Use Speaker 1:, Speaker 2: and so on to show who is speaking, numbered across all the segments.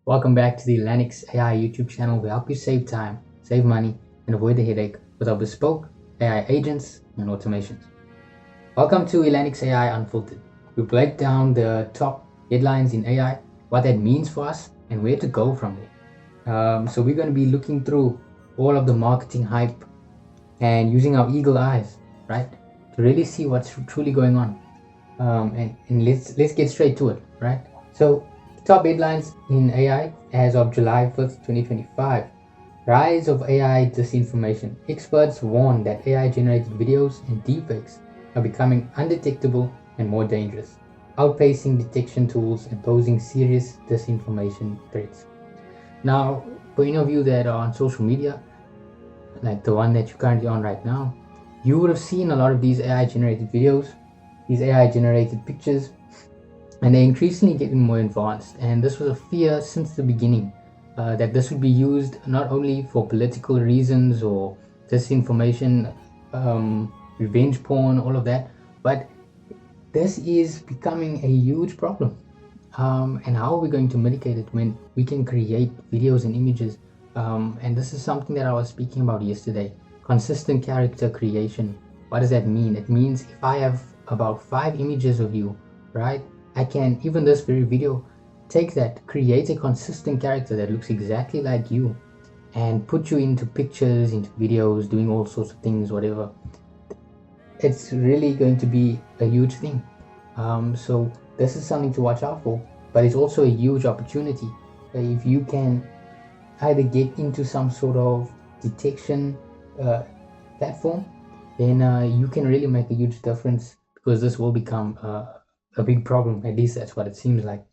Speaker 1: Welcome back to the Elanix AI YouTube channel. We help you save time, save money, and avoid the headache with our bespoke AI agents and automations. Welcome to Elanix AI Unfiltered. We break down the top headlines in AI, what that means for us, and where to go from there. So we're going to be looking through all of the marketing hype and using our eagle eyes, right, to really see what's truly going on. And let's get straight to it, right? So top headlines in AI as of July 5th, 2025. Rise of AI disinformation. Experts warn that AI-generated videos and deepfakes are becoming undetectable and more dangerous, outpacing detection tools and posing serious disinformation threats. Now, for any of you that are on social media, like the one that you're currently on right now, you would have seen a lot of these AI-generated videos, these AI-generated pictures, and they're increasingly getting more advanced. And this was a fear since the beginning, that this would be used not only for political reasons or disinformation, revenge porn, all of that, but this is becoming a huge problem. And how are we going to mitigate it when we can create videos and images? And this is something that I was speaking about yesterday. Consistent character creation. What does that mean? It means if I have about 5 images of you, right, I can, even this very video, take that, create a consistent character that looks exactly like you, and put you into pictures, into videos, doing all sorts of things, whatever. It's really going to be a huge thing. So this is something to watch out for, but it's also a huge opportunity. If you can either get into some sort of detection platform, then you can really make a huge difference, because this will become a big problem. At least that's what it seems like.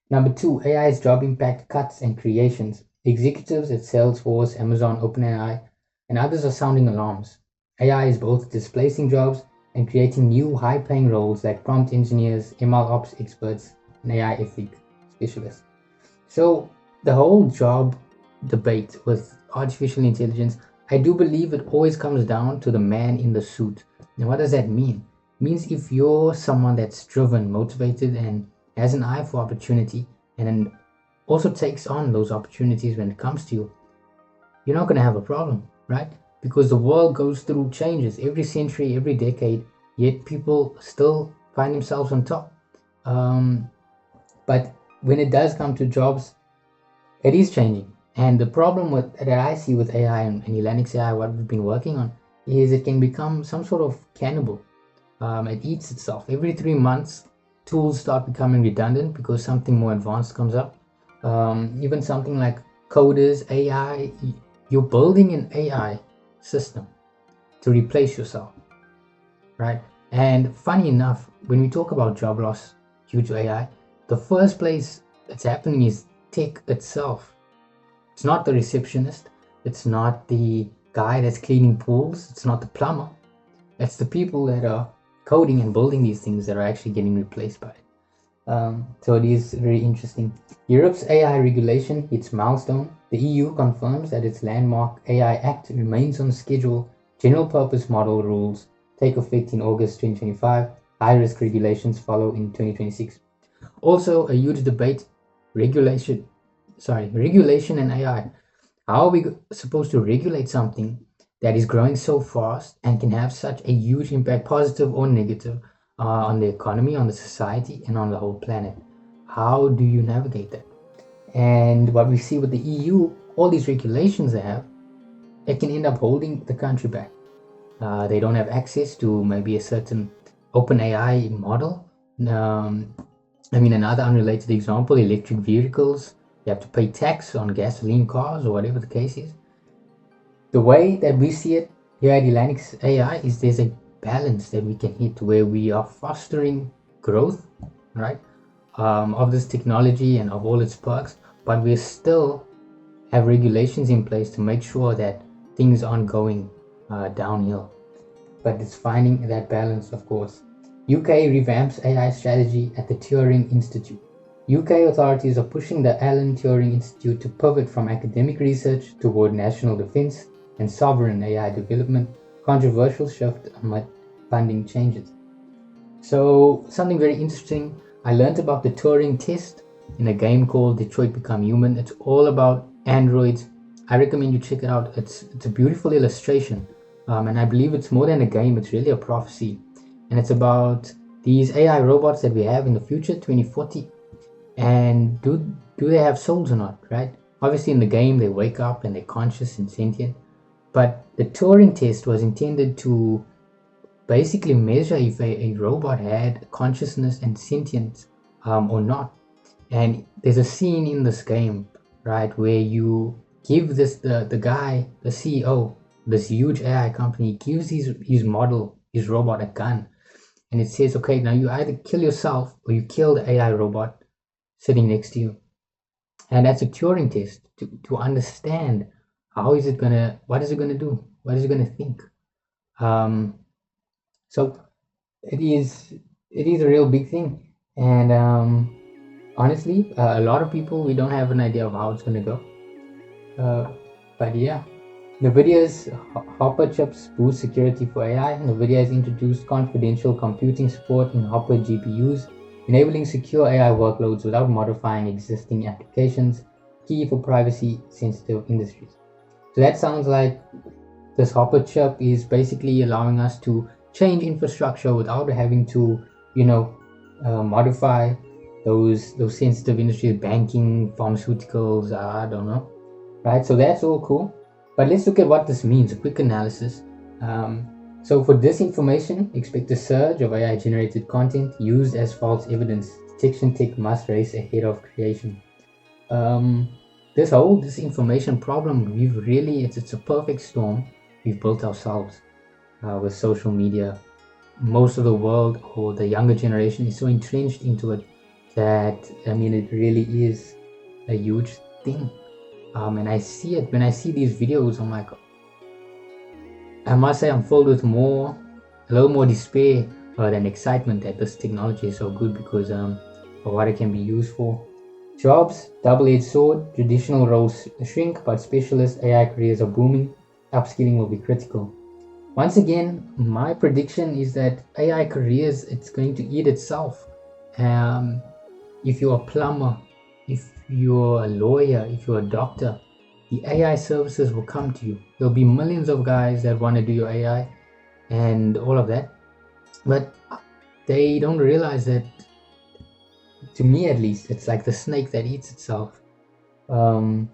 Speaker 1: Number 2, AI's job impact cuts and creations. Executives at Salesforce, Amazon, OpenAI, and others are sounding alarms. AI is both displacing jobs and creating new high-paying roles like prompt engineers, ML ops experts, and AI ethic specialists. So the whole job debate with artificial intelligence, I do believe it always comes down to the man in the suit. And what does that mean? It means if you're someone that's driven, motivated, and has an eye for opportunity, and then also takes on those opportunities when it comes to you, you're not going to have a problem, right? Because the world goes through changes every century, every decade, yet people still find themselves on top. But when it does come to jobs, it is changing. And the problem that I see with AI and Elanix AI, what we've been working on, is it can become some sort of cannibal. It eats itself. Every 3 months, tools start becoming redundant because something more advanced comes up. Even something like coders, AI, you're building an AI system to replace yourself, right? And funny enough, when we talk about job loss due to AI, the first place it's happening is tech itself. It's not the receptionist, it's not the guy that's cleaning pools, it's not the plumber. It's the people that are coding and building these things that are actually getting replaced by it. So it is very interesting. Europe's AI regulation hits milestone. The EU confirms that its landmark AI Act remains on schedule. General purpose model rules take effect in August 2025. High-risk regulations follow in 2026. Also, a huge debate, regulation and AI. How are we supposed to regulate something that is growing so fast and can have such a huge impact, positive or negative, on the economy, on the society, and on the whole planet? How do you navigate that? And what we see with the EU, all these regulations they have, it can end up holding the country back. They don't have access to maybe a certain open AI model. Another unrelated example, electric vehicles. You have to pay tax on gasoline cars or whatever the case is. The way that we see it here at Elanix AI is there's a balance that we can hit where we are fostering growth, right, of this technology and of all its perks, but we still have regulations in place to make sure that things aren't going downhill. But it's finding that balance, of course. UK revamps AI strategy at the Turing Institute. UK authorities are pushing the Alan Turing Institute to pivot from academic research toward national defense and sovereign AI development. Controversial shift amid funding changes. So something very interesting, I learned about the Turing test. in a game called Detroit Become Human. It's all about androids. I recommend you check it out. It's a beautiful illustration, and I believe it's more than a game. It's really a prophecy, and it's about these AI robots that we have in the future, 2040, and do they have souls or not, right? Obviously, in the game, they wake up and they're conscious and sentient, but the Turing test was intended to basically measure if a robot had consciousness and sentience or not. And there's a scene in this game, right, where you give the guy, the CEO, this huge AI company, gives his model, his robot, a gun, and it says, okay, now you either kill yourself or you kill the AI robot sitting next to you. And that's a Turing test to understand what is it gonna do, what is it gonna think. So it is a real big thing, and honestly, a lot of people, we don't have an idea of how it's gonna go. But yeah, NVIDIA's Hopper chips boost security for AI. NVIDIA has introduced confidential computing support in Hopper GPUs, enabling secure AI workloads without modifying existing applications, key for privacy-sensitive industries. So that sounds like this Hopper chip is basically allowing us to change infrastructure without having to, modify those sensitive industries, banking, pharmaceuticals, I don't know, right? So that's all cool. But let's look at what this means, a quick analysis. So for disinformation, expect a surge of AI-generated content used as false evidence. Detection tech must race ahead of creation. This whole disinformation problem, it's a perfect storm we've built ourselves with social media. Most of the world, or the younger generation, is so entrenched into it that, it really is a huge thing. And I see it when I see these videos. I'm like, I must say, I'm filled with a little more despair than excitement that this technology is so good because of what it can be used for. Jobs, double-edged sword. Traditional roles shrink, but specialist AI careers are booming. Upskilling will be critical. Once again, my prediction is that AI careers, it's going to eat itself. If you're a plumber, if you're a lawyer, if you're a doctor, the AI services will come to you. There'll be millions of guys that want to do your AI and all of that. But they don't realize that, to me at least, it's like the snake that eats itself. The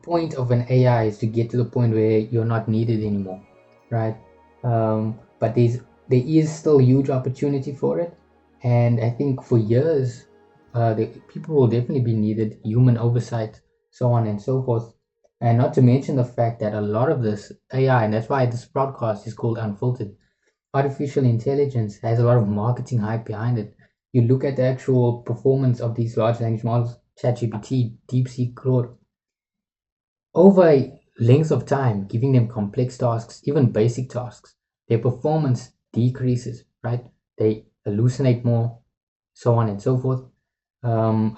Speaker 1: point of an AI is to get to the point where you're not needed anymore, right? But there is still huge opportunity for it, and I think for years, people will definitely be needed, human oversight, so on and so forth. And not to mention the fact that a lot of this AI, and that's why this podcast is called Unfiltered, artificial intelligence has a lot of marketing hype behind it. You look at the actual performance of these large language models, ChatGPT, DeepSeek, Claude, over a length of time, giving them complex tasks, even basic tasks, their performance decreases, right? They hallucinate more, so on and so forth. A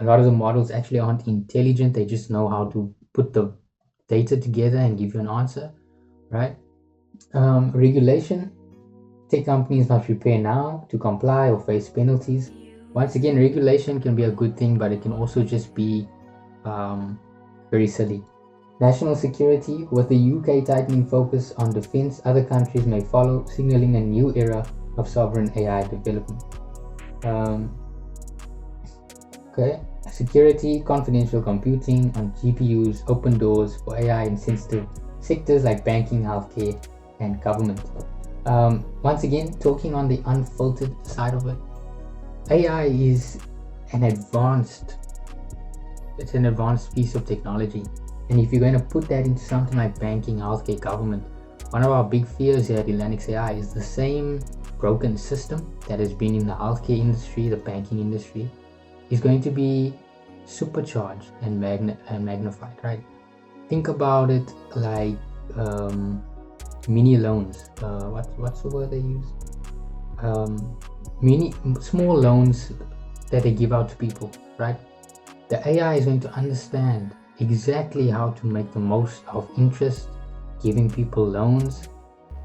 Speaker 1: lot of the models actually aren't intelligent. They just know how to put the data together and give you an answer, right? Regulation. Tech companies must prepare now to comply or face penalties. Once again, regulation can be a good thing, but it can also just be very silly. National security. With the UK tightening focus on defense, other countries may follow, signaling a new era of sovereign AI development. Okay, security, confidential computing on GPUs open doors for AI in sensitive sectors like banking, healthcare, and government. Once again, talking on the unfiltered side of it, AI is an advanced piece of technology. And if you're going to put that into something like banking, healthcare, government, one of our big fears here at Elanix AI is the same broken system that has been in the healthcare industry, the banking industry, is going to be supercharged and magnified, right? Think about it like mini loans. What's the word they use? Small loans that they give out to people, right? The AI is going to understand exactly how to make the most of interest, giving people loans,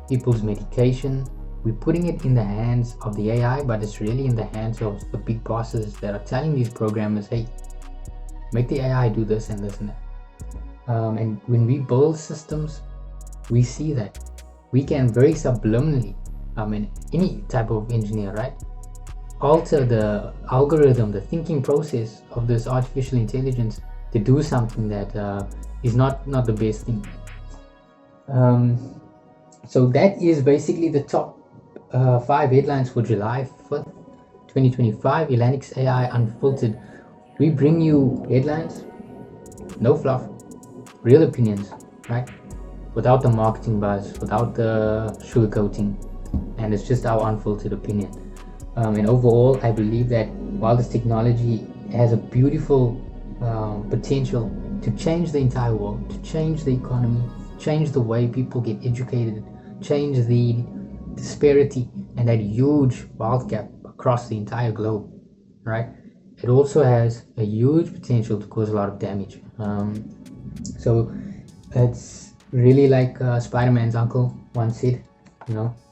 Speaker 1: people's medication. We're putting it in the hands of the AI, but it's really in the hands of the big bosses that are telling these programmers, hey, make the AI do this and this and that. And when we build systems, we see that we can very subliminally, any type of engineer, right, alter the algorithm, the thinking process of this artificial intelligence to do something that is not the best thing. So that is basically the top 5 headlines for July 5th, 2025. Elanix AI Unfiltered. We bring you headlines, no fluff, real opinions, right? Without the marketing buzz, without the sugarcoating, and it's just our unfiltered opinion. And overall, I believe that while this technology has a beautiful potential to change the entire world, to change the economy, change the way people get educated, change the disparity and that huge wealth gap across the entire globe, right? It also has a huge potential to cause a lot of damage. So it's really like Spider-Man's uncle once said,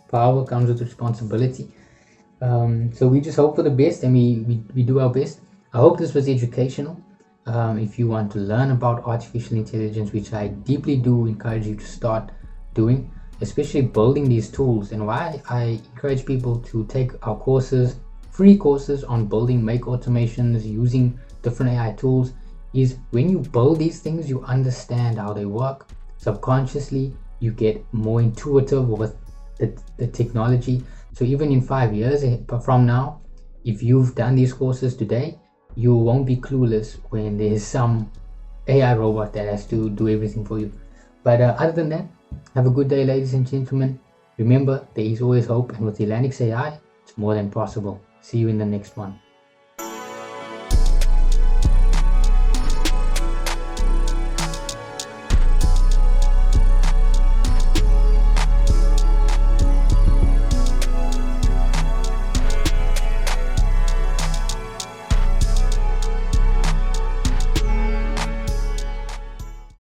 Speaker 1: power comes with responsibility. So we just hope for the best, and we do our best. I hope this was educational. If you want to learn about artificial intelligence, which I deeply do encourage you to start doing, especially building these tools, and why I encourage people to take our courses, free courses on building make automations using different AI tools, is when you build these things, you understand how they work. Subconsciously, you get more intuitive with the technology. So even in 5 years from now, if you've done these courses today, you won't be clueless when there's some AI robot that has to do everything for you. But other than that, have a good day, ladies and gentlemen. Remember, there is always hope, and with Elanix AI, it's more than possible. See you in the next one.